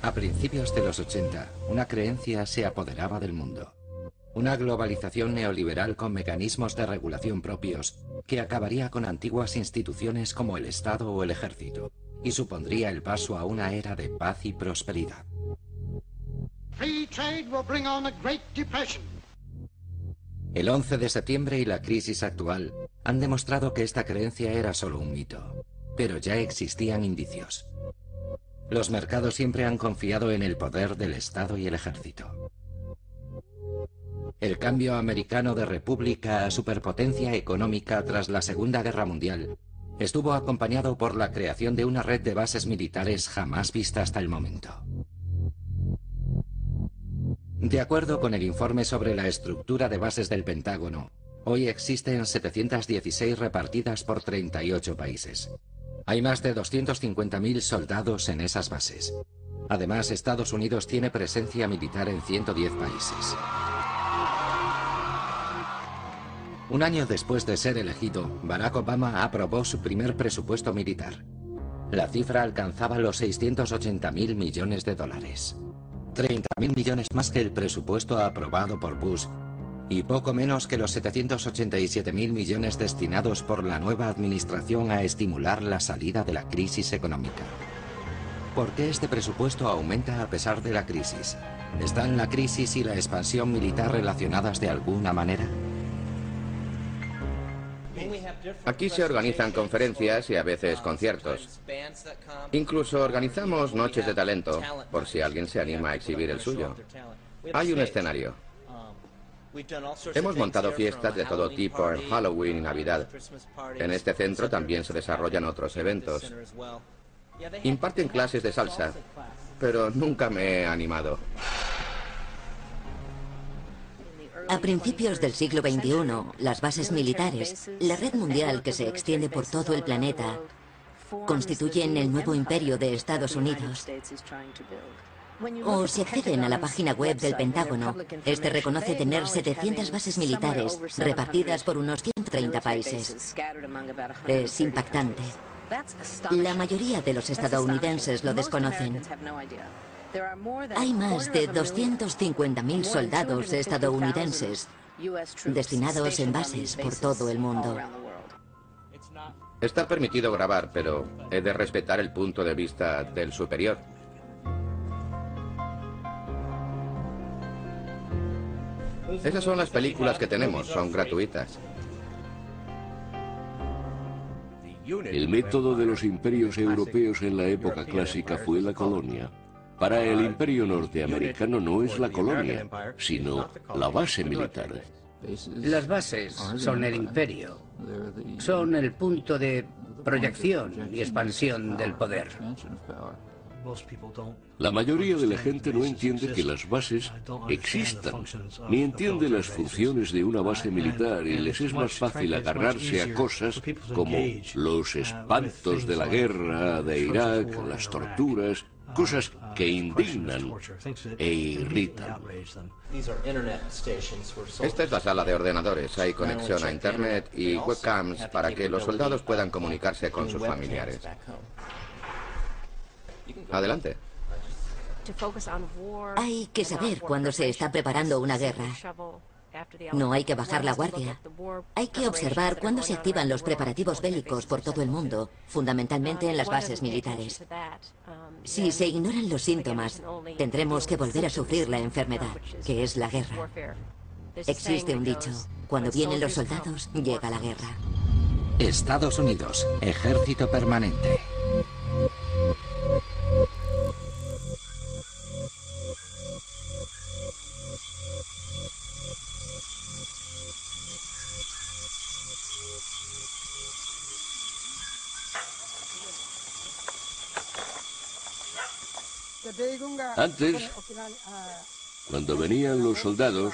A principios de los 80, una creencia se apoderaba del mundo. Una globalización neoliberal con mecanismos de regulación propios que acabaría con antiguas instituciones como el Estado o el Ejército y supondría el paso a una era de paz y prosperidad. El 11 de septiembre y la crisis actual han demostrado que esta creencia era solo un mito, pero ya existían indicios. Los mercados siempre han confiado en el poder del Estado y el Ejército. El cambio americano de república a superpotencia económica tras la Segunda Guerra Mundial estuvo acompañado por la creación de una red de bases militares jamás vista hasta el momento. De acuerdo con el informe sobre la estructura de bases del Pentágono, hoy existen 716 repartidas por 38 países. Hay más de 250.000 soldados en esas bases. Además, Estados Unidos tiene presencia militar en 110 países. Un año después de ser elegido, Barack Obama aprobó su primer presupuesto militar. La cifra alcanzaba los 680.000 millones de dólares. 30.000 millones más que el presupuesto aprobado por Bush y poco menos que los 787.000 millones destinados por la nueva administración a estimular la salida de la crisis económica. ¿Por qué este presupuesto aumenta a pesar de la crisis? ¿Están la crisis y la expansión militar relacionadas de alguna manera? Aquí se organizan conferencias y a veces conciertos. Incluso organizamos noches de talento, por si alguien se anima a exhibir el suyo. Hay un escenario. Hemos montado fiestas de todo tipo en Halloween y Navidad. En este centro también se desarrollan otros eventos. Imparten clases de salsa, pero nunca me he animado. A principios del siglo XXI, las bases militares, la red mundial que se extiende por todo el planeta, constituyen el nuevo imperio de Estados Unidos. O si acceden a la página web del Pentágono, este reconoce tener 700 bases militares repartidas por unos 130 países. Es impactante. La mayoría de los estadounidenses lo desconocen. Hay más de 250.000 soldados estadounidenses destinados en bases por todo el mundo. Está permitido grabar, pero he de respetar el punto de vista del superior. Esas son las películas que tenemos, son gratuitas. El método de los imperios europeos en la época clásica fue la colonia. Para el imperio norteamericano no es la colonia, sino la base militar. Las bases son el imperio. Son el punto de proyección y expansión del poder. La mayoría de la gente no entiende que las bases existan, ni entiende las funciones de una base militar y les es más fácil agarrarse a cosas como los espantos de la guerra de Irak, las torturas, cosas que indignan e irritan. Esta es la sala de ordenadores. Hay conexión a internet y webcams para que los soldados puedan comunicarse con sus familiares. Adelante. Hay que saber cuándo se está preparando una guerra. No hay que bajar la guardia. Hay que observar cuándo se activan los preparativos bélicos por todo el mundo, fundamentalmente en las bases militares. Si se ignoran los síntomas, tendremos que volver a sufrir la enfermedad, que es la guerra. Existe un dicho: cuando vienen los soldados, llega la guerra. Estados Unidos, ejército permanente. Antes, cuando venían los soldados,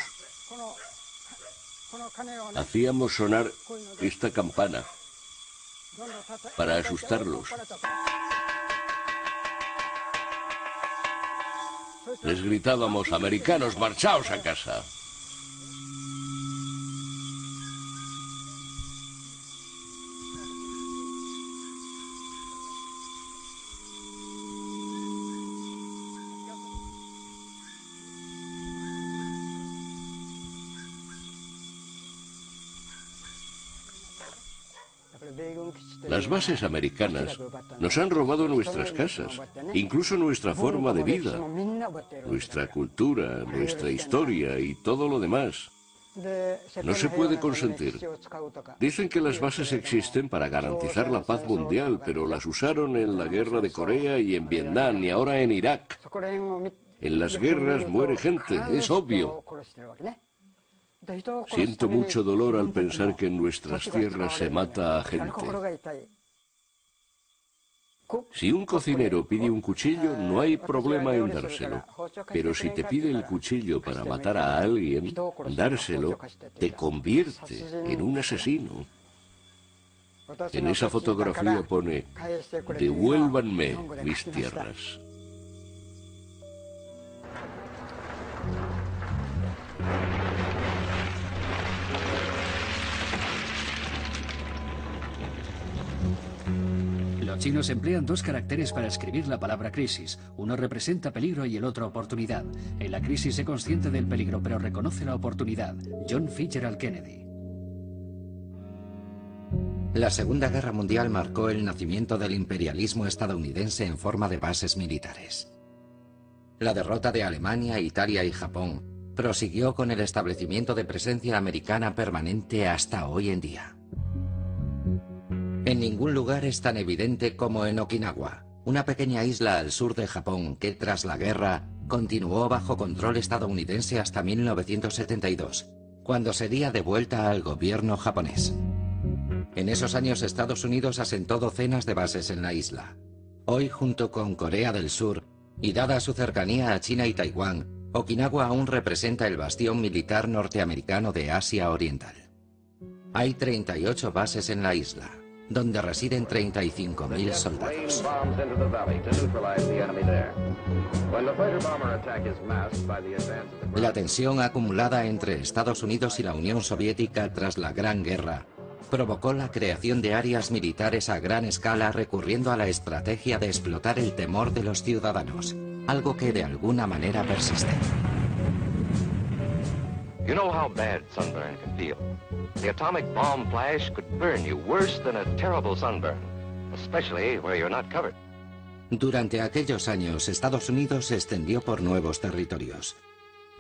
hacíamos sonar esta campana para asustarlos. Les gritábamos: americanos, marchaos a casa. Las bases americanas nos han robado nuestras casas, incluso nuestra forma de vida, nuestra cultura, nuestra historia y todo lo demás. No se puede consentir. Dicen que las bases existen para garantizar la paz mundial, pero las usaron en la guerra de Corea y en Vietnam y ahora en Irak. En las guerras muere gente, es obvio. Siento mucho dolor al pensar que en nuestras tierras se mata a gente. Si un cocinero pide un cuchillo, no hay problema en dárselo. Pero si te pide el cuchillo para matar a alguien, dárselo te convierte en un asesino. En esa fotografía pone: devuélvanme mis tierras. Los chinos emplean dos caracteres para escribir la palabra crisis. Uno representa peligro y el otro oportunidad. En la crisis es consciente del peligro, pero reconoce la oportunidad. John Fitzgerald Kennedy. La Segunda Guerra Mundial marcó el nacimiento del imperialismo estadounidense en forma de bases militares. La derrota de Alemania, Italia y Japón prosiguió con el establecimiento de presencia americana permanente hasta hoy en día. En ningún lugar es tan evidente como en Okinawa, una pequeña isla al sur de Japón que tras la guerra continuó bajo control estadounidense hasta 1972, cuando sería devuelta al gobierno japonés. En esos años Estados Unidos asentó docenas de bases en la isla. Hoy, junto con Corea del Sur, y dada su cercanía a China y Taiwán, Okinawa aún representa el bastión militar norteamericano de Asia Oriental. Hay 38 bases en la isla, donde residen 35.000 soldados. La tensión acumulada entre Estados Unidos y la Unión Soviética tras la Gran Guerra provocó la creación de áreas militares a gran escala recurriendo a la estrategia de explotar el temor de los ciudadanos, algo que de alguna manera persiste. You know how bad sunburn can feel. The atomic bomb flash could burn you worse than a terrible sunburn, especially where you're not covered. Durante aquellos años, Estados Unidos se extendió por nuevos territorios.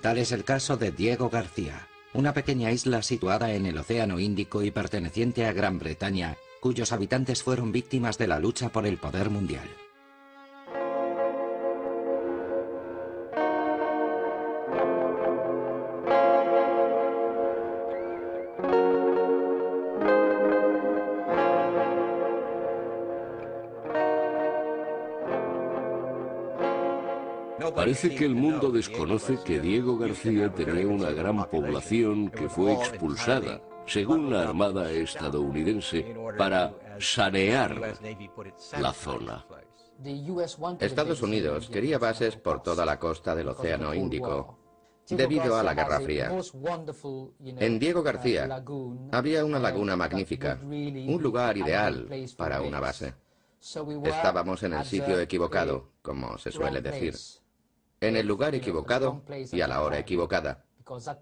Tal es el caso de Diego García, una pequeña isla situada en el Océano Índico y perteneciente a Gran Bretaña, cuyos habitantes fueron víctimas de la lucha por el poder mundial. Parece que el mundo desconoce que Diego García tenía una gran población que fue expulsada, según la Armada estadounidense, para sanear la zona. Estados Unidos quería bases por toda la costa del Océano Índico, debido a la Guerra Fría. En Diego García había una laguna magnífica, un lugar ideal para una base. Estábamos en el sitio equivocado, como se suele decir. En el lugar equivocado y a la hora equivocada,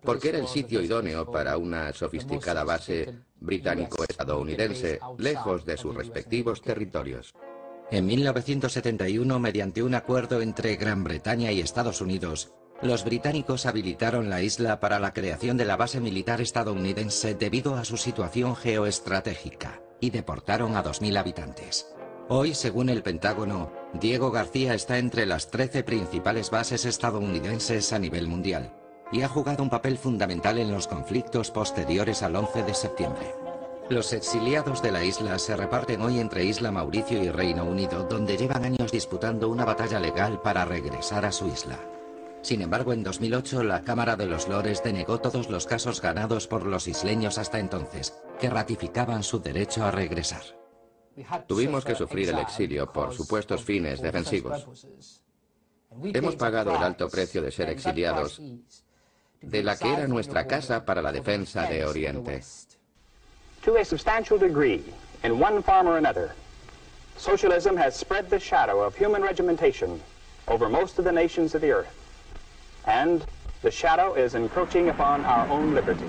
porque era el sitio idóneo para una sofisticada base británico-estadounidense, lejos de sus respectivos territorios. En 1971, mediante un acuerdo entre Gran Bretaña y Estados Unidos, los británicos habilitaron la isla para la creación de la base militar estadounidense debido a su situación geoestratégica y deportaron a 2.000 habitantes. Hoy, según el Pentágono, Diego García está entre las 13 principales bases estadounidenses a nivel mundial y ha jugado un papel fundamental en los conflictos posteriores al 11 de septiembre. Los exiliados de la isla se reparten hoy entre Isla Mauricio y Reino Unido, donde llevan años disputando una batalla legal para regresar a su isla. Sin embargo, en 2008 la Cámara de los Lores denegó todos los casos ganados por los isleños hasta entonces, que ratificaban su derecho a regresar. Tuvimos que sufrir el exilio por supuestos fines defensivos. Hemos pagado el alto precio de ser exiliados de la que era nuestra casa para la defensa de Oriente. To a substantial degree, in one form or another, socialism has spread the shadow of human regimentation over most of the nations of the earth, and the shadow is encroaching upon our own liberty.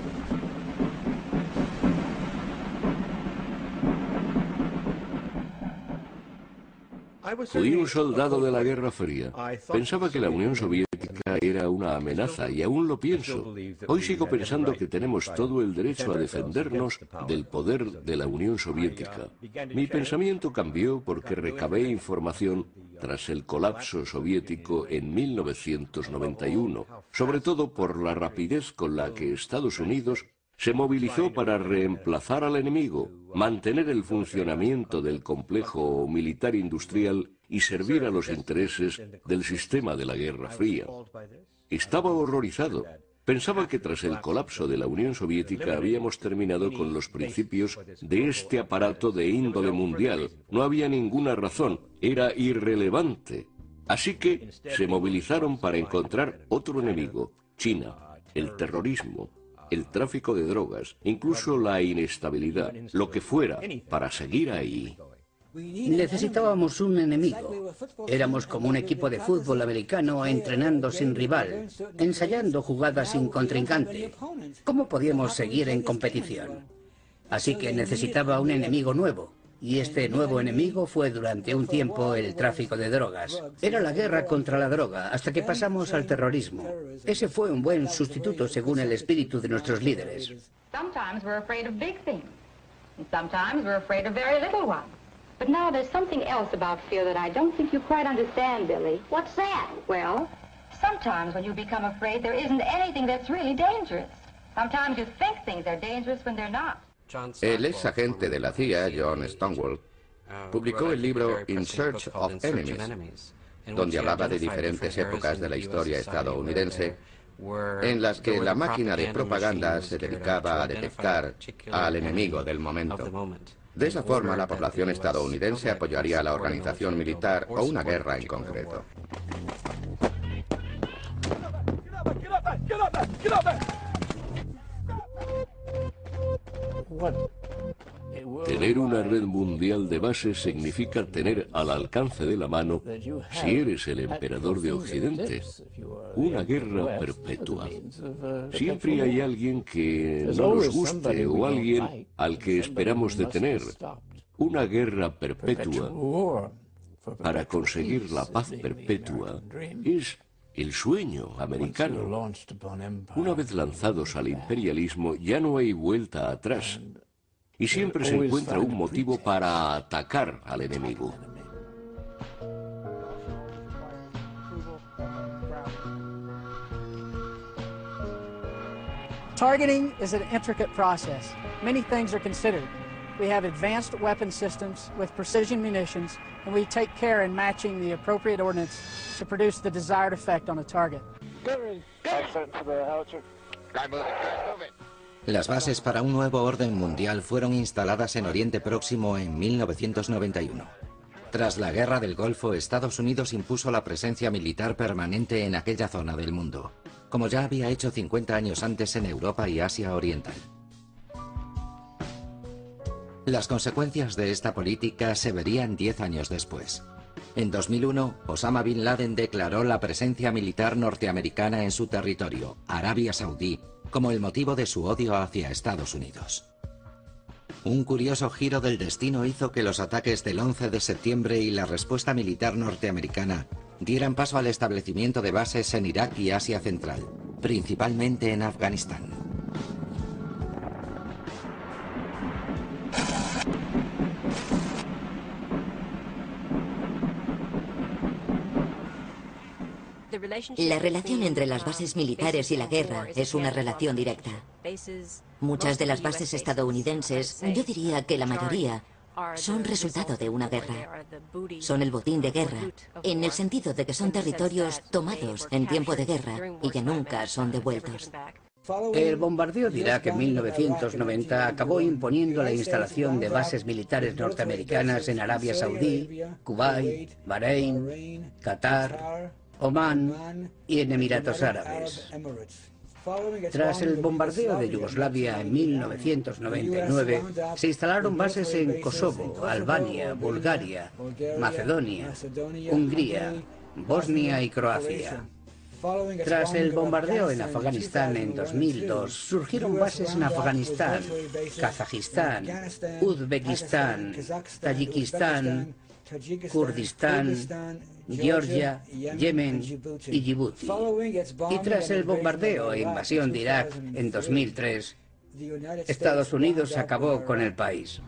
Fui un soldado de la Guerra Fría. Pensaba que la Unión Soviética era una amenaza y aún lo pienso. Hoy sigo pensando que tenemos todo el derecho a defendernos del poder de la Unión Soviética. Mi pensamiento cambió porque recabé información tras el colapso soviético en 1991, sobre todo por la rapidez con la que Estados Unidos se movilizó para reemplazar al enemigo, mantener el funcionamiento del complejo militar industrial y servir a los intereses del sistema de la Guerra Fría. Estaba horrorizado. Pensaba que tras el colapso de la Unión Soviética habíamos terminado con los principios de este aparato de índole mundial. No había ninguna razón, era irrelevante. Así que se movilizaron para encontrar otro enemigo, China, el terrorismo, el tráfico de drogas, incluso la inestabilidad, lo que fuera, para seguir ahí. Necesitábamos un enemigo. Éramos como un equipo de fútbol americano entrenando sin rival, ensayando jugadas sin contrincante. ¿Cómo podíamos seguir en competición? Así que necesitaba un enemigo nuevo. Y este nuevo enemigo fue durante un tiempo el tráfico de drogas. Era la guerra contra la droga, hasta que pasamos al terrorismo. Ese fue un buen sustituto según el espíritu de nuestros líderes. Sometimes we're afraid of big things, and sometimes we're afraid of very little ones. But now there's something else about fear that I don't think you quite understand, Billy. What's that? Well, sometimes when you become afraid, there isn't anything that's really dangerous. Sometimes you think things are dangerous when they're not. El ex agente de la CIA, John Stonewall, publicó el libro In Search of Enemies, donde hablaba de diferentes épocas de la historia estadounidense en las que la máquina de propaganda se dedicaba a detectar al enemigo del momento. De esa forma, la población estadounidense apoyaría a la organización militar o una guerra en concreto. Tener una red mundial de bases significa tener al alcance de la mano, si eres el emperador de Occidente, una guerra perpetua. Siempre hay alguien que no nos guste o alguien al que esperamos detener. Una guerra perpetua para conseguir la paz perpetua es el sueño americano. Una vez lanzados al imperialismo ya no hay vuelta atrás. Y siempre se encuentra un motivo para atacar al enemigo. Targeting is an intricate process. Many things are considered. We have advanced weapon systems with precision munitions, and we take care in matching the appropriate ordnance to produce the desired effect on a target. Las bases para un nuevo orden mundial fueron instaladas en Oriente Próximo en 1991. Tras la Guerra del Golfo, Estados Unidos impuso la presencia militar permanente en aquella zona del mundo, como ya había hecho 50 años antes en Europa y Asia Oriental. Las consecuencias de esta política se verían 10 años después. En 2001, Osama Bin Laden declaró la presencia militar norteamericana en su territorio, Arabia Saudí, como el motivo de su odio hacia Estados Unidos. Un curioso giro del destino hizo que los ataques del 11 de septiembre y la respuesta militar norteamericana dieran paso al establecimiento de bases en Irak y Asia Central, principalmente en Afganistán. La relación entre las bases militares y la guerra es una relación directa. Muchas de las bases estadounidenses, yo diría que la mayoría, son resultado de una guerra. Son el botín de guerra, en el sentido de que son territorios tomados en tiempo de guerra y ya nunca son devueltos. El bombardeo de Irak en 1990 acabó imponiendo la instalación de bases militares norteamericanas en Arabia Saudí, Kuwait, Bahrein, Qatar, Omán y en Emiratos Árabes. Tras el bombardeo de Yugoslavia en 1999, se instalaron bases en Kosovo, Albania, Bulgaria, Macedonia, Hungría, Bosnia y Croacia. Tras el bombardeo en Afganistán en 2002, surgieron bases en Afganistán, Kazajistán, Uzbekistán, Tayikistán, Kurdistán, Georgia, Yemen y Djibouti. Y tras el bombardeo e invasión de Irak en 2003, Estados Unidos acabó con el país.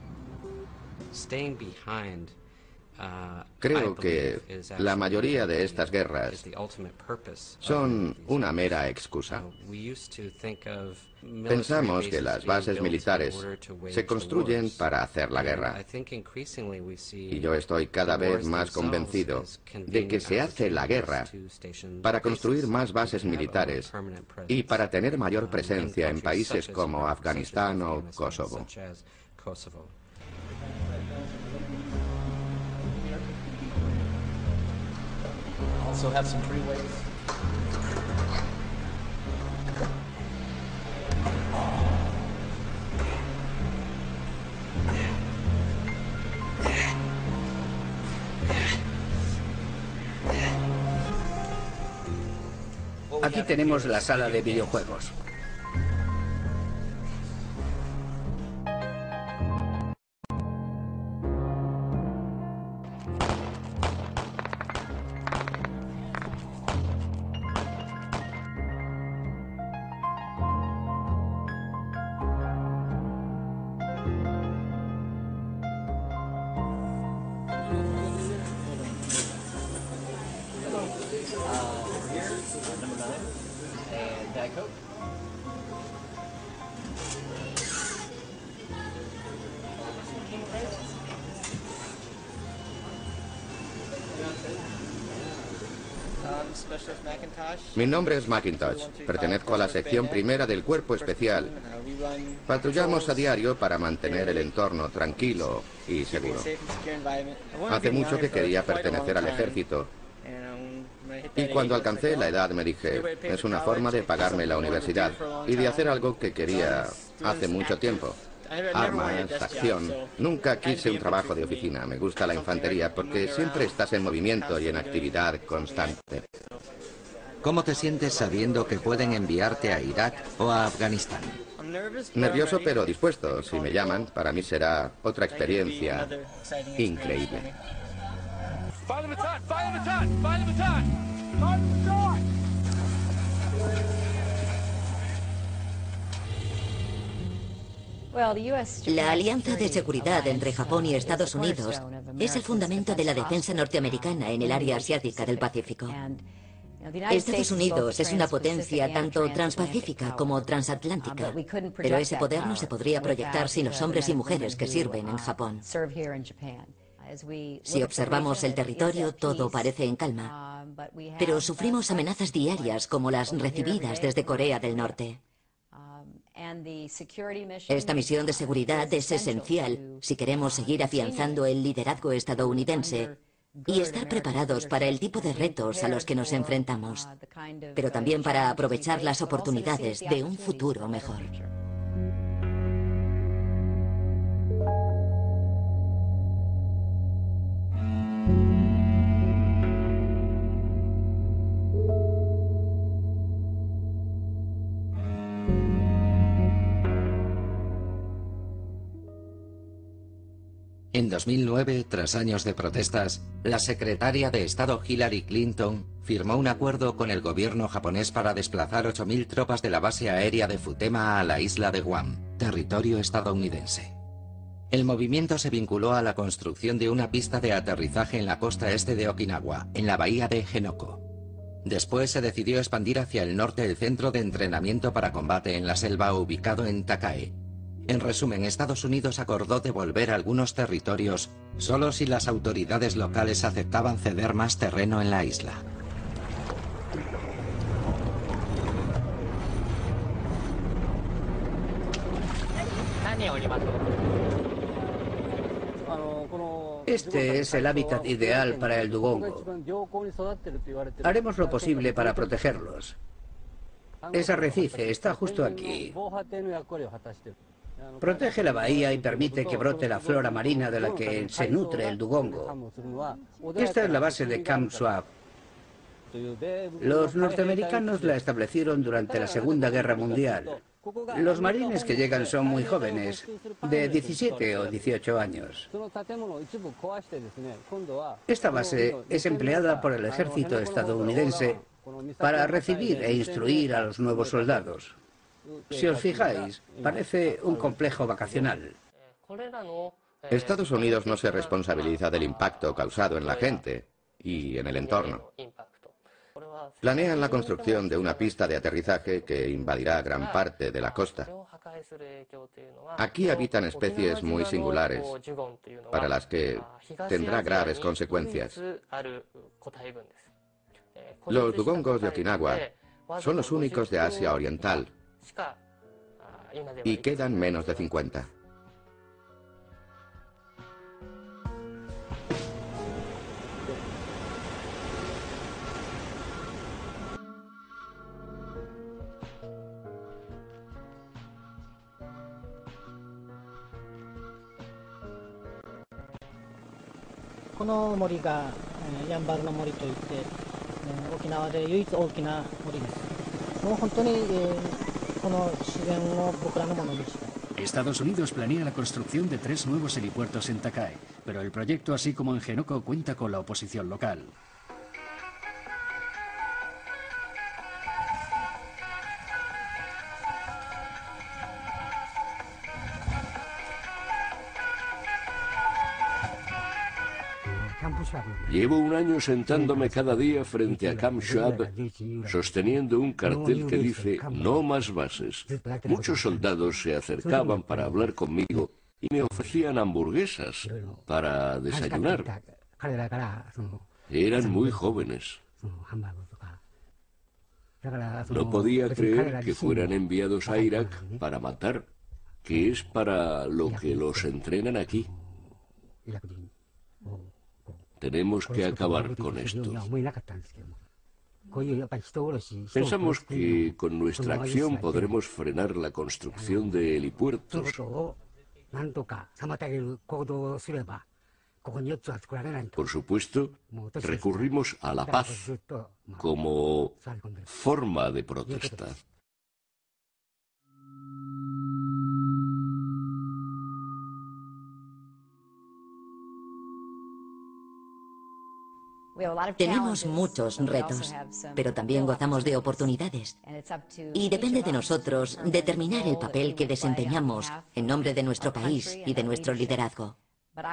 Creo que la mayoría de estas guerras son una mera excusa. Pensamos que las bases militares se construyen para hacer la guerra. Y yo estoy cada vez más convencido de que se hace la guerra para construir más bases militares y para tener mayor presencia en países como Afganistán o Kosovo. Also have some freeways. Aquí tenemos la sala de videojuegos. Mi nombre es Macintosh. Pertenezco a la sección primera del Cuerpo Especial. Patrullamos a diario para mantener el entorno tranquilo y seguro. Hace mucho que quería pertenecer al ejército. Y cuando alcancé la edad me dije, es una forma de pagarme la universidad y de hacer algo que quería hace mucho tiempo. Armas, acción. Nunca quise un trabajo de oficina. Me gusta la infantería porque siempre estás en movimiento y en actividad constante. ¿Cómo te sientes sabiendo que pueden enviarte a Irak o a Afganistán? Nervioso pero dispuesto. Si me llaman, para mí será otra experiencia increíble. La alianza de seguridad entre Japón y Estados Unidos es el fundamento de la defensa norteamericana en el área asiática del Pacífico. Estados Unidos es una potencia tanto transpacífica como transatlántica, pero ese poder no se podría proyectar sin los hombres y mujeres que sirven en Japón. Si observamos el territorio, todo parece en calma, pero sufrimos amenazas diarias como las recibidas desde Corea del Norte. Esta misión de seguridad es esencial si queremos seguir afianzando el liderazgo estadounidense y estar preparados para el tipo de retos a los que nos enfrentamos, pero también para aprovechar las oportunidades de un futuro mejor. En 2009, tras años de protestas, la secretaria de Estado Hillary Clinton firmó un acuerdo con el gobierno japonés para desplazar 8.000 tropas de la base aérea de Futema a la isla de Guam, territorio estadounidense. El movimiento se vinculó a la construcción de una pista de aterrizaje en la costa este de Okinawa, en la bahía de Henoko. Después se decidió expandir hacia el norte el centro de entrenamiento para combate en la selva ubicado en Takae. En resumen, Estados Unidos acordó devolver algunos territorios solo si las autoridades locales aceptaban ceder más terreno en la isla. Este es el hábitat ideal para el dugongo. Haremos lo posible para protegerlos. Ese arrecife está justo aquí. Protege la bahía y permite que brote la flora marina de la que se nutre el dugongo. Esta es la base de Camp Swab. Los norteamericanos la establecieron durante la Segunda Guerra Mundial. Los marines que llegan son muy jóvenes, de 17 o 18 años. Esta base es empleada por el ejército estadounidense para recibir e instruir a los nuevos soldados. Si os fijáis, parece un complejo vacacional. Estados Unidos no se responsabiliza del impacto causado en la gente y en el entorno. Planean la construcción de una pista de aterrizaje que invadirá gran parte de la costa. Aquí habitan especies muy singulares, para las que tendrá graves consecuencias. Los dugongos de Okinawa son los únicos de Asia Oriental y quedan menos de 50. Estados Unidos planea la construcción de 3 nuevos helipuertos en Takai, pero el proyecto, así como en Henoko, cuenta con la oposición local. Llevo un año sentándome cada día frente a Camp Schwab, sosteniendo un cartel que dice "No más bases". Muchos soldados se acercaban para hablar conmigo y me ofrecían hamburguesas para desayunar. Eran muy jóvenes. No podía creer que fueran enviados a Irak para matar, que es para lo que los entrenan aquí. Tenemos que acabar con esto. Pensamos que con nuestra acción podremos frenar la construcción de helipuertos. Por supuesto, recurrimos a la paz como forma de protesta. Tenemos muchos retos, pero también gozamos de oportunidades. Y depende de nosotros determinar el papel que desempeñamos en nombre de nuestro país y de nuestro liderazgo.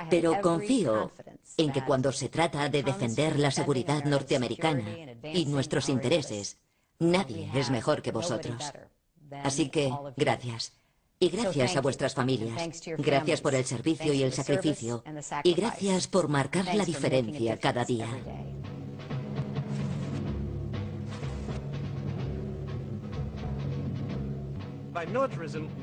Pero confío en que cuando se trata de defender la seguridad norteamericana y nuestros intereses, nadie es mejor que vosotros. Así que, gracias. Y gracias a vuestras familias. Gracias por el servicio y el sacrificio. Y gracias por marcar la diferencia cada día.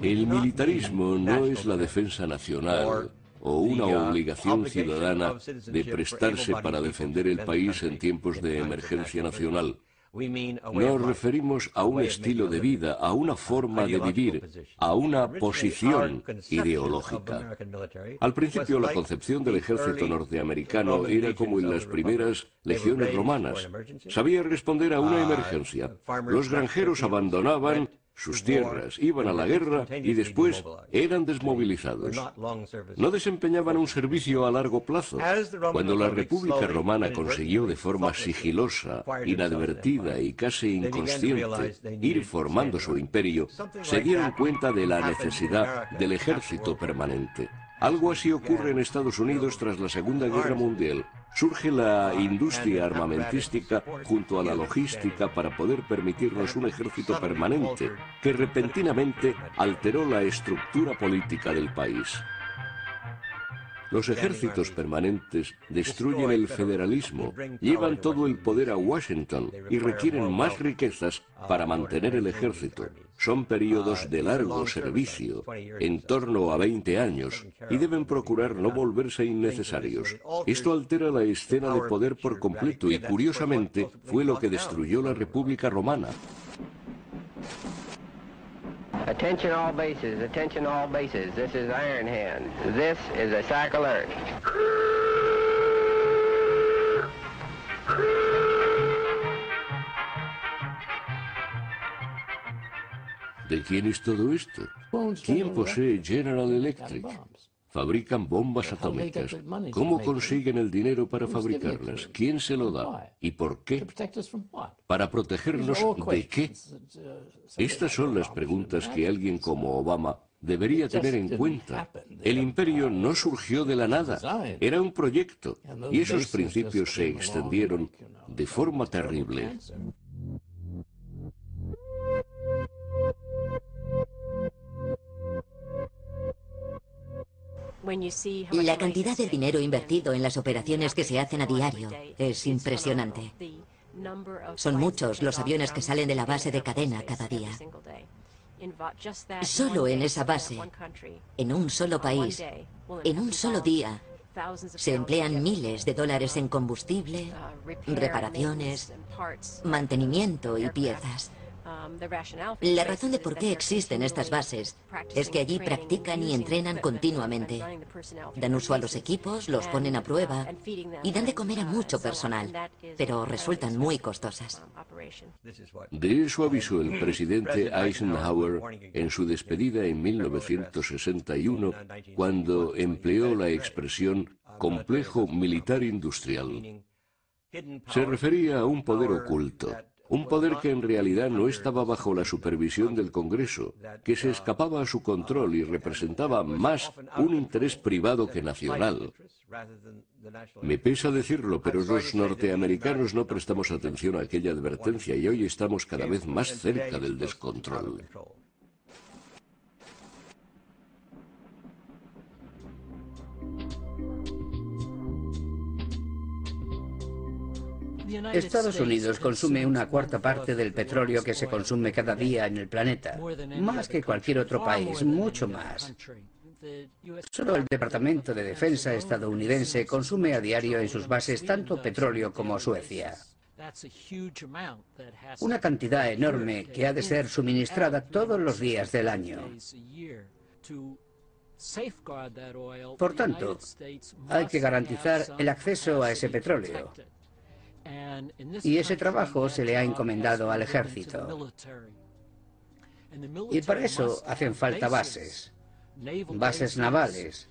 El militarismo no es la defensa nacional o una obligación ciudadana de prestarse para defender el país en tiempos de emergencia nacional. Nos referimos a un estilo de vida, a una forma de vivir, a una posición ideológica. Al principio, la concepción del ejército norteamericano era como en las primeras legiones romanas. Sabía responder a una emergencia. Los granjeros abandonaban sus tierras, iban a la guerra y después eran desmovilizados. No desempeñaban un servicio a largo plazo. Cuando la República Romana consiguió de forma sigilosa, inadvertida y casi inconsciente ir formando su imperio, se dieron cuenta de la necesidad del ejército permanente. Algo así ocurre en Estados Unidos tras la Segunda Guerra Mundial. Surge la industria armamentística junto a la logística para poder permitirnos un ejército permanente que repentinamente alteró la estructura política del país. Los ejércitos permanentes destruyen el federalismo, llevan todo el poder a Washington y requieren más riquezas para mantener el ejército. Son periodos de largo servicio, en torno a 20 años, y deben procurar no volverse innecesarios. Esto altera la escena de poder por completo y, curiosamente, fue lo que destruyó la República Romana. Attention all bases, attention all bases. This is Iron Hand. This is a SAC alert. ¿De quién es todo esto? ¿Quién posee General Electric? Fabrican bombas atómicas. ¿Cómo consiguen el dinero para fabricarlas? ¿Quién se lo da? ¿Y por qué? ¿Para protegernos de qué? Estas son las preguntas que alguien como Obama debería tener en cuenta. El imperio no surgió de la nada, era un proyecto, y esos principios se extendieron de forma terrible. La cantidad de dinero invertido en las operaciones que se hacen a diario es impresionante. Son muchos los aviones que salen de la base de cadena cada día. Solo en esa base, en un solo país, en un solo día, se emplean miles de dólares en combustible, reparaciones, mantenimiento y piezas. La razón de por qué existen estas bases es que allí practican y entrenan continuamente. Dan uso a los equipos, los ponen a prueba y dan de comer a mucho personal, pero resultan muy costosas. De eso avisó el presidente Eisenhower en su despedida en 1961, cuando empleó la expresión complejo militar industrial. Se refería a un poder oculto. Un poder que en realidad no estaba bajo la supervisión del Congreso, que se escapaba a su control y representaba más un interés privado que nacional. Me pesa decirlo, pero los norteamericanos no prestamos atención a aquella advertencia y hoy estamos cada vez más cerca del descontrol. Estados Unidos consume una cuarta parte del petróleo que se consume cada día en el planeta, más que cualquier otro país, mucho más. Solo el Departamento de Defensa estadounidense consume a diario en sus bases tanto petróleo como Suecia. Una cantidad enorme que ha de ser suministrada todos los días del año. Por tanto, hay que garantizar el acceso a ese petróleo. Y ese trabajo se le ha encomendado al ejército. Y para eso hacen falta bases navales,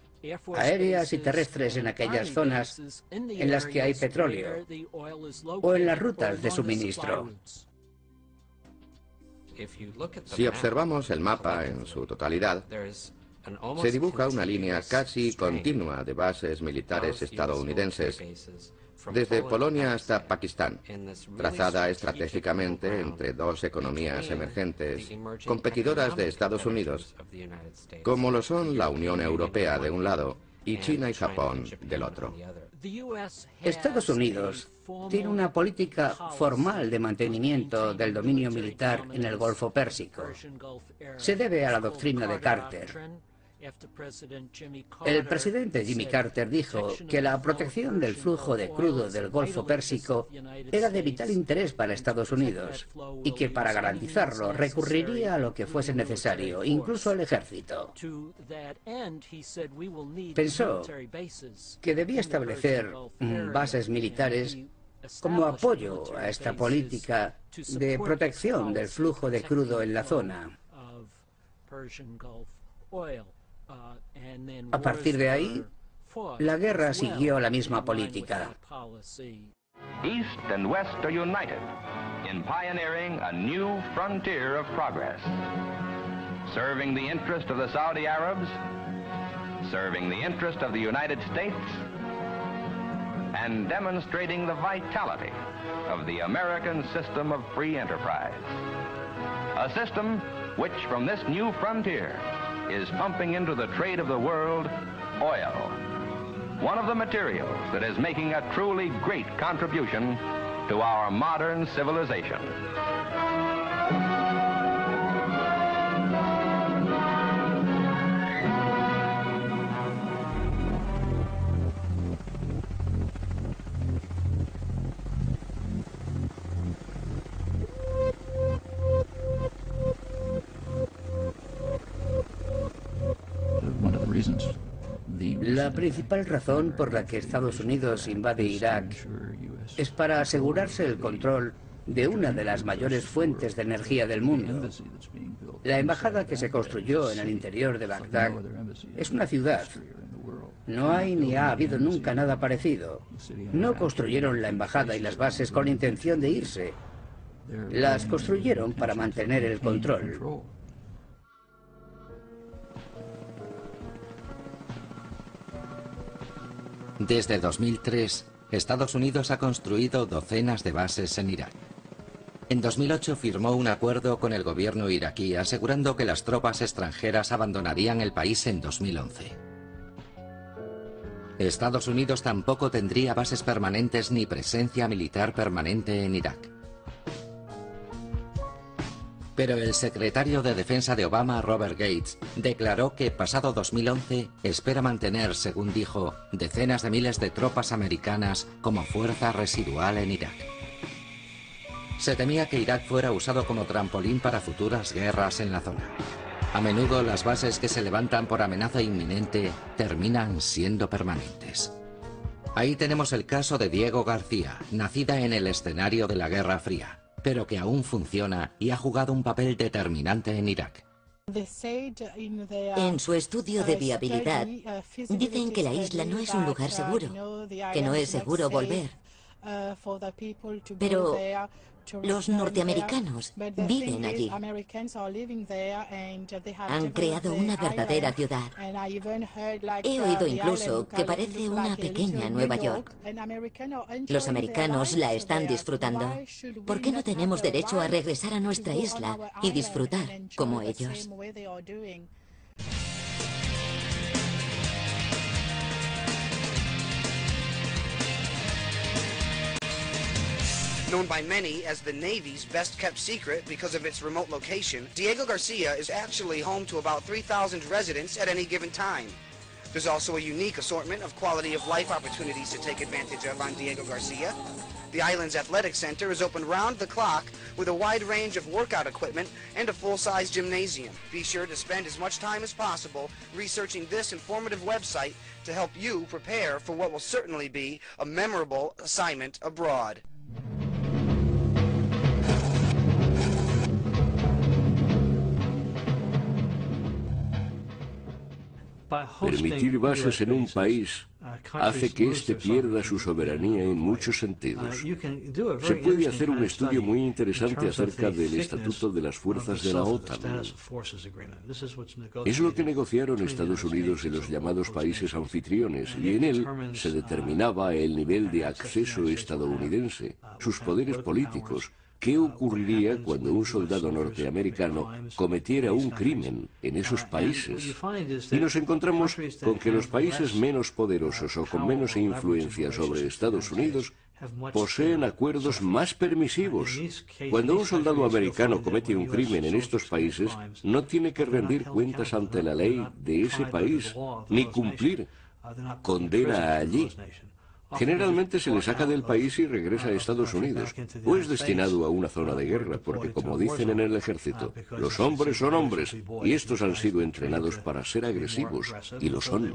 aéreas y terrestres en aquellas zonas en las que hay petróleo o en las rutas de suministro. Si observamos el mapa en su totalidad, se dibuja una línea casi continua de bases militares estadounidenses, desde Polonia hasta Pakistán, trazada estratégicamente entre dos economías emergentes, competidoras de Estados Unidos, como lo son la Unión Europea de un lado y China y Japón del otro. Estados Unidos tiene una política formal de mantenimiento del dominio militar en el Golfo Pérsico. Se debe a la doctrina de Carter. El presidente Jimmy Carter dijo que la protección del flujo de crudo del Golfo Pérsico era de vital interés para Estados Unidos y que para garantizarlo recurriría a lo que fuese necesario, incluso al ejército. Pensó que debía establecer bases militares como apoyo a esta política de protección del flujo de crudo en la zona. A partir de ahí, la guerra siguió la misma política. East and West are united in pioneering a new frontier of progress, serving the interest of the Saudi Arabs, serving the interest of the United States, and demonstrating the vitality of the American system of free enterprise. A system which, from this new frontier, is pumping into the trade of the world oil, one of the materials that is making a truly great contribution to our modern civilization. La principal razón por la que Estados Unidos invade Irak es para asegurarse el control de una de las mayores fuentes de energía del mundo. La embajada que se construyó en el interior de Bagdad es una ciudad. No hay ni ha habido nunca nada parecido. No construyeron la embajada y las bases con intención de irse. Las construyeron para mantener el control. Desde 2003, Estados Unidos ha construido docenas de bases en Irak. En 2008 firmó un acuerdo con el gobierno iraquí asegurando que las tropas extranjeras abandonarían el país en 2011. Estados Unidos tampoco tendría bases permanentes ni presencia militar permanente en Irak. Pero el secretario de Defensa de Obama, Robert Gates, declaró que pasado 2011 espera mantener, según dijo, decenas de miles de tropas americanas como fuerza residual en Irak. Se temía que Irak fuera usado como trampolín para futuras guerras en la zona. A menudo las bases que se levantan por amenaza inminente terminan siendo permanentes. Ahí tenemos el caso de Diego García, nacida en el escenario de la Guerra Fría, pero que aún funciona y ha jugado un papel determinante en Irak. En su estudio de viabilidad, dicen que la isla no es un lugar seguro, que no es seguro volver. Pero los norteamericanos viven allí. Han creado una verdadera ciudad. He oído incluso que parece una pequeña Nueva York. Los americanos la están disfrutando. ¿Por qué no tenemos derecho a regresar a nuestra isla y disfrutar como ellos? Known by many as the Navy's best-kept secret because of its remote location, Diego Garcia is actually home to about 3,000 residents at any given time. There's also a unique assortment of quality-of-life opportunities to take advantage of on Diego Garcia. The island's athletic center is open round the clock with a wide range of workout equipment and a full-size gymnasium. Be sure to spend as much time as possible researching this informative website to help you prepare for what will certainly be a memorable assignment abroad. Permitir bases en un país hace que éste pierda su soberanía en muchos sentidos. Se puede hacer un estudio muy interesante acerca del estatuto de las fuerzas de la OTAN. Es lo que negociaron Estados Unidos y los llamados países anfitriones, y en él se determinaba el nivel de acceso estadounidense, sus poderes políticos. ¿Qué ocurriría cuando un soldado norteamericano cometiera un crimen en esos países? Y nos encontramos con que los países menos poderosos o con menos influencia sobre Estados Unidos poseen acuerdos más permisivos. Cuando un soldado americano comete un crimen en estos países, no tiene que rendir cuentas ante la ley de ese país, ni cumplir condena allí. Generalmente se le saca del país y regresa a Estados Unidos, o es destinado a una zona de guerra, porque como dicen en el ejército, los hombres son hombres, y estos han sido entrenados para ser agresivos, y lo son.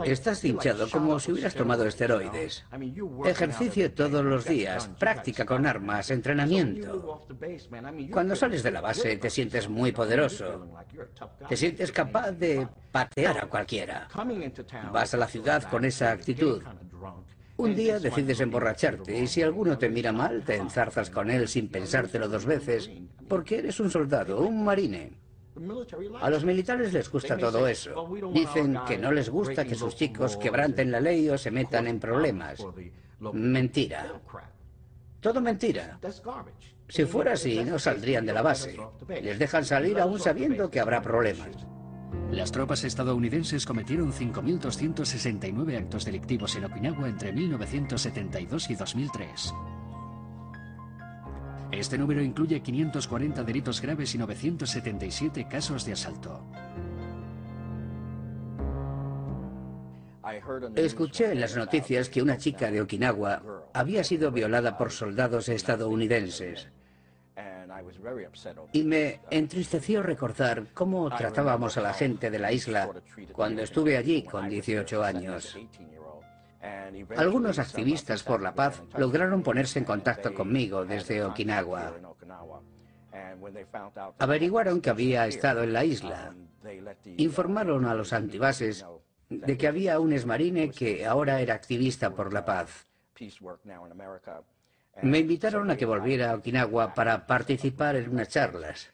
Estás hinchado como si hubieras tomado esteroides. Ejercicio todos los días, práctica con armas, entrenamiento. Cuando sales de la base te sientes muy poderoso. Te sientes capaz de patear a cualquiera. Vas a la ciudad con esa actitud. Un día decides emborracharte y si alguno te mira mal, te enzarzas con él sin pensártelo dos veces, porque eres un soldado, un marine. A los militares les gusta todo eso. Dicen que no les gusta que sus chicos quebranten la ley o se metan en problemas. Mentira. Todo mentira. Si fuera así, no saldrían de la base. Les dejan salir aún sabiendo que habrá problemas. Las tropas estadounidenses cometieron 5.269 actos delictivos en Okinawa entre 1972 y 2003. Este número incluye 540 delitos graves y 977 casos de asalto. Escuché en las noticias que una chica de Okinawa había sido violada por soldados estadounidenses. Y me entristeció recordar cómo tratábamos a la gente de la isla cuando estuve allí con 18 años. Algunos activistas por la paz lograron ponerse en contacto conmigo desde Okinawa. Averiguaron que había estado en la isla. Informaron a los antibases de que había un exmarine que ahora era activista por la paz. Me invitaron a que volviera a Okinawa para participar en unas charlas.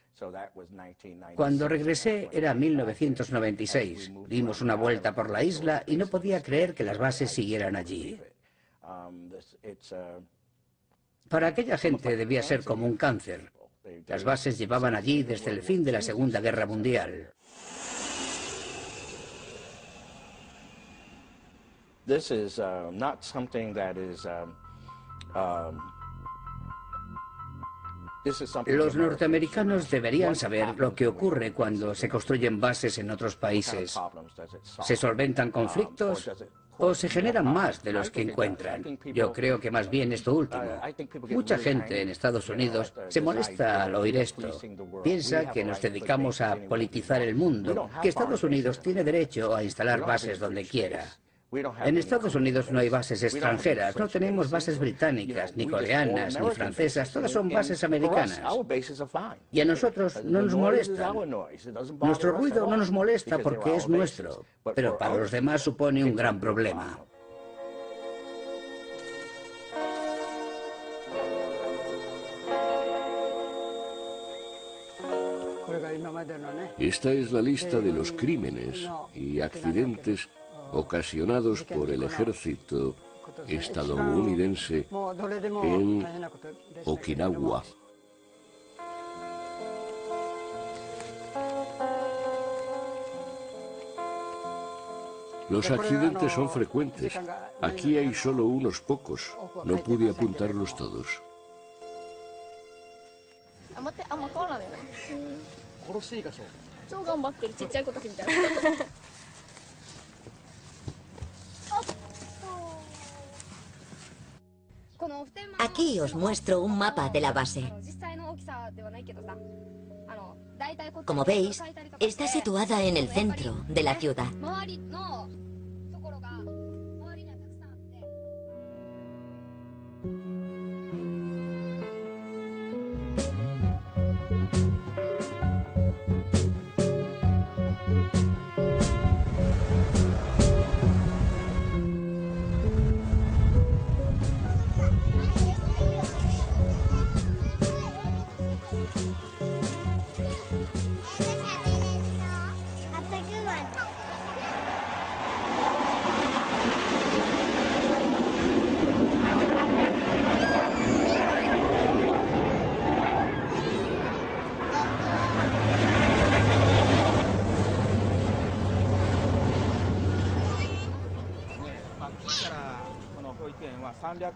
Cuando regresé era 1996. Dimos una vuelta por la isla y no podía creer que las bases siguieran allí. Para aquella gente debía ser como un cáncer. Las bases llevaban allí desde el fin de la Segunda Guerra Mundial. Los norteamericanos deberían saber lo que ocurre cuando se construyen bases en otros países. ¿Se solventan conflictos o se generan más de los que encuentran? Yo creo que más bien esto último. Mucha gente en Estados Unidos se molesta al oír esto. Piensa que nos dedicamos a politizar el mundo, que Estados Unidos tiene derecho a instalar bases donde quiera. En Estados Unidos no hay bases extranjeras, no tenemos bases británicas, ni coreanas, ni francesas, todas son bases americanas. Y a nosotros no nos molesta. Nuestro ruido no nos molesta porque es nuestro, pero para los demás supone un gran problema. Esta es la lista de los crímenes y accidentes ocasionados por el ejército estadounidense en Okinawa. Los accidentes son frecuentes. Aquí hay solo unos pocos. No pude apuntarlos todos. Aquí os muestro un mapa de la base. Como veis, está situada en el centro de la ciudad.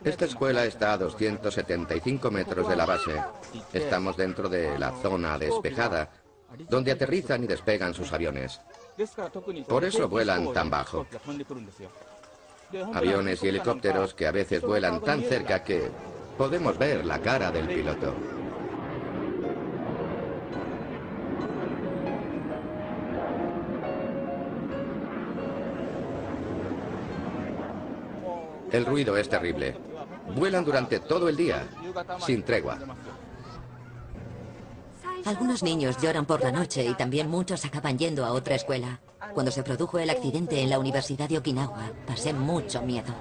Esta escuela está a 275 metros de la base. Estamos dentro de la zona despejada, donde aterrizan y despegan sus aviones. Por eso vuelan tan bajo. Aviones y helicópteros que a veces vuelan tan cerca que podemos ver la cara del piloto. El ruido es terrible. Vuelan durante todo el día, sin tregua. Algunos niños lloran por la noche y también muchos acaban yendo a otra escuela. Cuando se produjo el accidente en la Universidad de Okinawa, pasé mucho miedo.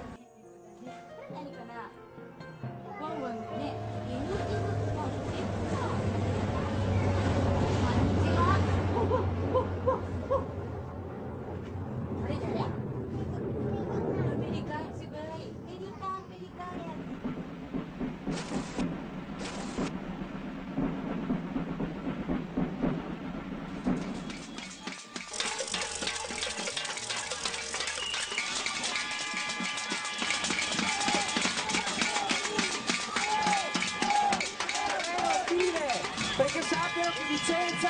Perché sappiano che Vicenza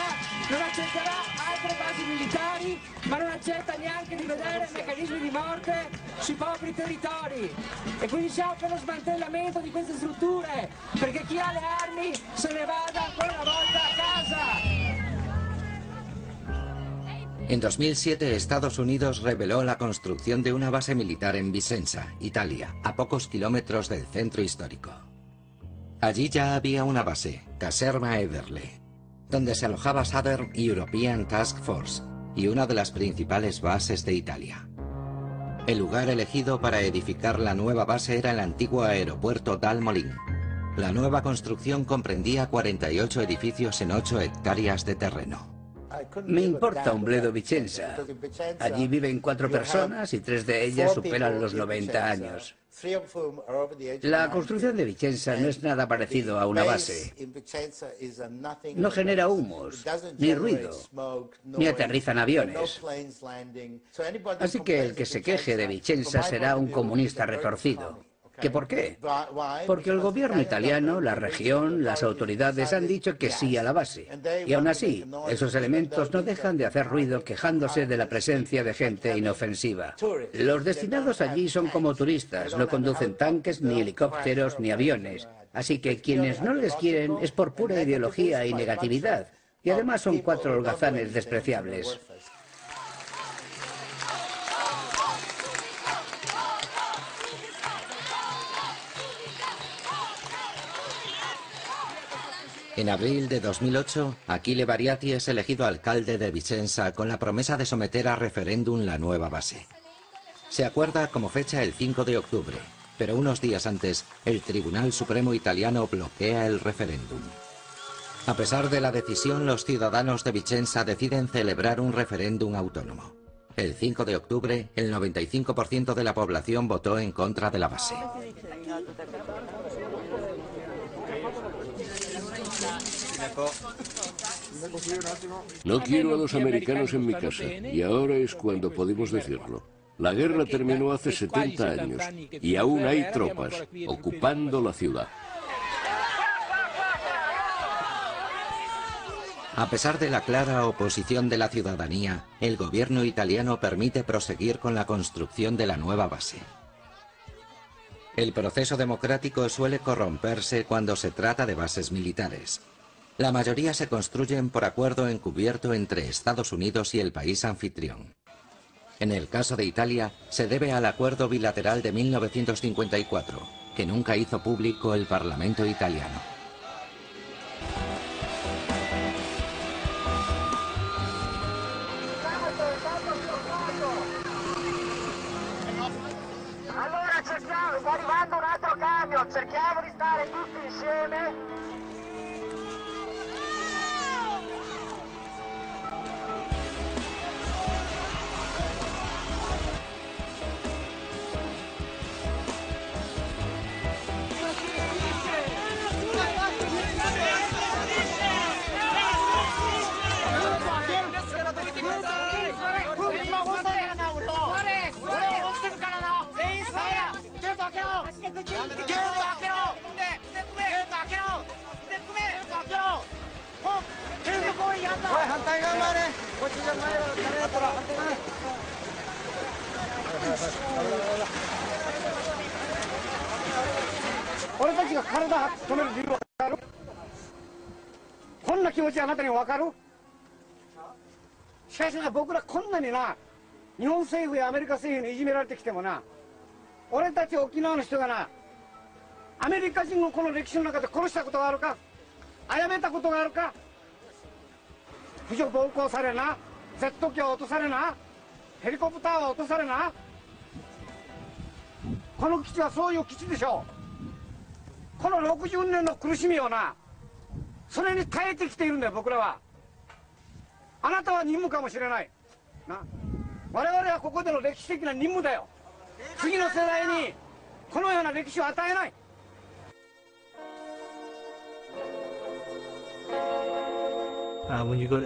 non accetterà opere basi militari, ma non accetta neanche di vedere meccanismi di morte sui propri territori. E quindi siamo per lo smantellamento di queste strutture, perché chi ha le armi se ne vada ancora una volta a casa. En 2007, Estados Unidos reveló la construcción de una base militar en Vicenza, Italia, a pocos kilómetros del centro histórico. Allí ya había una base, Caserma Ederle, donde se alojaba Southern European Task Force y una de las principales bases de Italia. El lugar elegido para edificar la nueva base era el antiguo aeropuerto Dal Molin. La nueva construcción comprendía 48 edificios en 8 hectáreas de terreno. Me importa un bledo Vicenza. Allí viven 4 personas y 3 de ellas superan los 90 años. La construcción de Vicenza no es nada parecido a una base. No genera humos, ni ruido, ni aterrizan aviones. Así que el que se queje de Vicenza será un comunista retorcido. ¿Que por qué? Porque el gobierno italiano, la región, las autoridades han dicho que sí a la base. Y aún así, esos elementos no dejan de hacer ruido quejándose de la presencia de gente inofensiva. Los destinados allí son como turistas, no conducen tanques, ni helicópteros, ni aviones. Así que quienes no les quieren es por pura ideología y negatividad. Y además son 4 holgazanes despreciables. En abril de 2008, Achille Variati es elegido alcalde de Vicenza con la promesa de someter a referéndum la nueva base. Se acuerda como fecha el 5 de octubre, pero unos días antes, el Tribunal Supremo italiano bloquea el referéndum. A pesar de la decisión, los ciudadanos de Vicenza deciden celebrar un referéndum autónomo. El 5 de octubre, el 95% de la población votó en contra de la base. No quiero a los americanos en mi casa, y ahora es cuando podemos decirlo. La guerra terminó hace 70 años, y aún hay tropas ocupando la ciudad. A pesar de la clara oposición de la ciudadanía, el gobierno italiano permite proseguir con la construcción de la nueva base. El proceso democrático suele corromperse cuando se trata de bases militares. La mayoría se construyen por acuerdo encubierto entre Estados Unidos y el país anfitrión. En el caso de Italia, se debe al acuerdo bilateral de 1954, que nunca hizo público el Parlamento italiano. Sta arrivando un altro camion, cerchiamo di stare tutti insieme.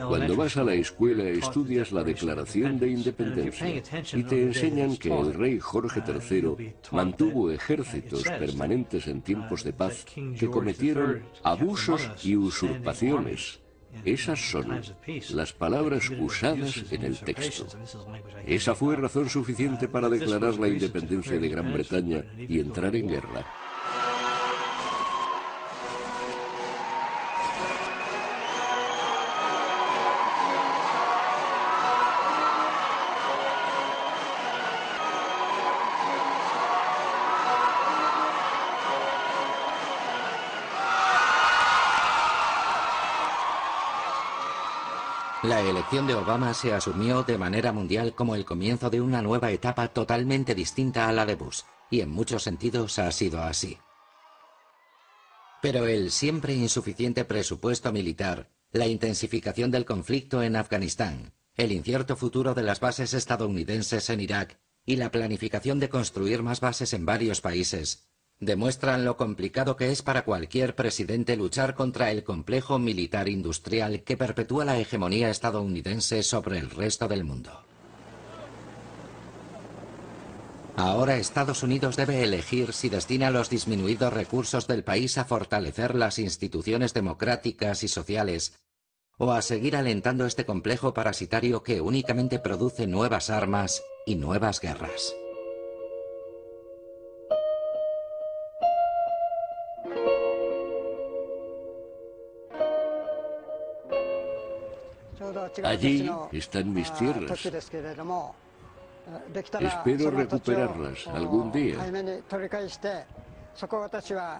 Cuando vas a la escuela estudias la Declaración de Independencia y te enseñan que el rey Jorge III mantuvo ejércitos permanentes en tiempos de paz que cometieron abusos y usurpaciones Esas son las palabras usadas en el texto. Esa fue razón suficiente para declarar la independencia de Gran Bretaña y entrar en guerra. La elección de Obama se asumió de manera mundial como el comienzo de una nueva etapa totalmente distinta a la de Bush, y en muchos sentidos ha sido así. Pero el siempre insuficiente presupuesto militar, la intensificación del conflicto en Afganistán, el incierto futuro de las bases estadounidenses en Irak y la planificación de construir más bases en varios países, demuestran lo complicado que es para cualquier presidente luchar contra el complejo militar industrial que perpetúa la hegemonía estadounidense sobre el resto del mundo. Ahora Estados Unidos debe elegir si destina los disminuidos recursos del país a fortalecer las instituciones democráticas y sociales o a seguir alentando este complejo parasitario que únicamente produce nuevas armas y nuevas guerras. Allí están mis tierras. Espero recuperarlas algún día.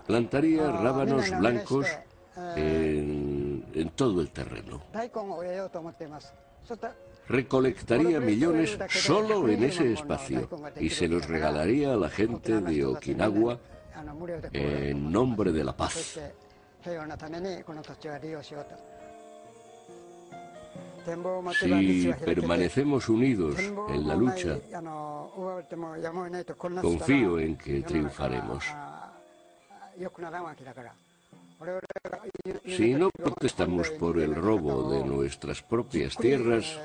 Plantaría rábanos blancos en todo el terreno. Recolectaría millones solo en ese espacio y se los regalaría a la gente de Okinawa en nombre de la paz. Si permanecemos unidos en la lucha, confío en que triunfaremos. Si no protestamos por el robo de nuestras propias tierras,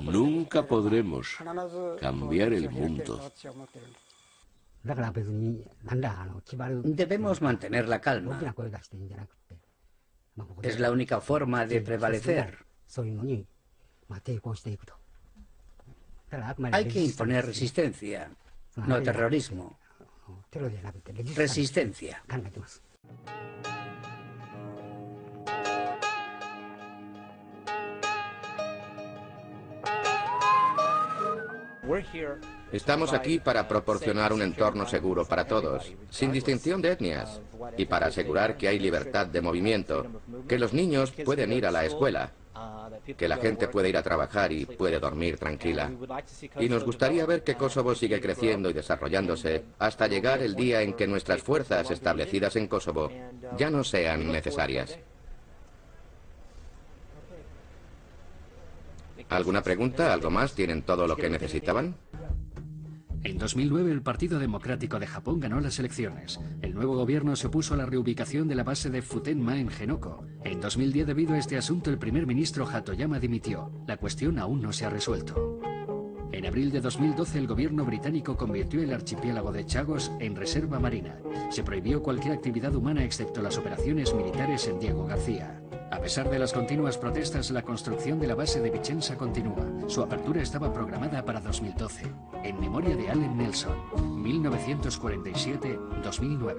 nunca podremos cambiar el mundo. Debemos mantener la calma. Es la única forma de prevalecer. Hay que imponer resistencia, no terrorismo. Resistencia. Estamos aquí para proporcionar un entorno seguro para todos, sin distinción de etnias, y para asegurar que hay libertad de movimiento, que los niños pueden ir a la escuela, que la gente puede ir a trabajar y puede dormir tranquila. Y nos gustaría ver que Kosovo sigue creciendo y desarrollándose hasta llegar el día en que nuestras fuerzas establecidas en Kosovo ya no sean necesarias. ¿Alguna pregunta? ¿Algo más? ¿Tienen todo lo que necesitaban? En 2009 el Partido Democrático de Japón ganó las elecciones. El nuevo gobierno se opuso a la reubicación de la base de Futenma en Henoko. En 2010, debido a este asunto, el primer ministro Hatoyama dimitió. La cuestión aún no se ha resuelto. En abril de 2012 el gobierno británico convirtió el archipiélago de Chagos en reserva marina. Se prohibió cualquier actividad humana excepto las operaciones militares en Diego García. A pesar de las continuas protestas, la construcción de la base de Vicenza continúa. Su apertura estaba programada para 2012. En memoria de Allen Nelson, 1947-2009.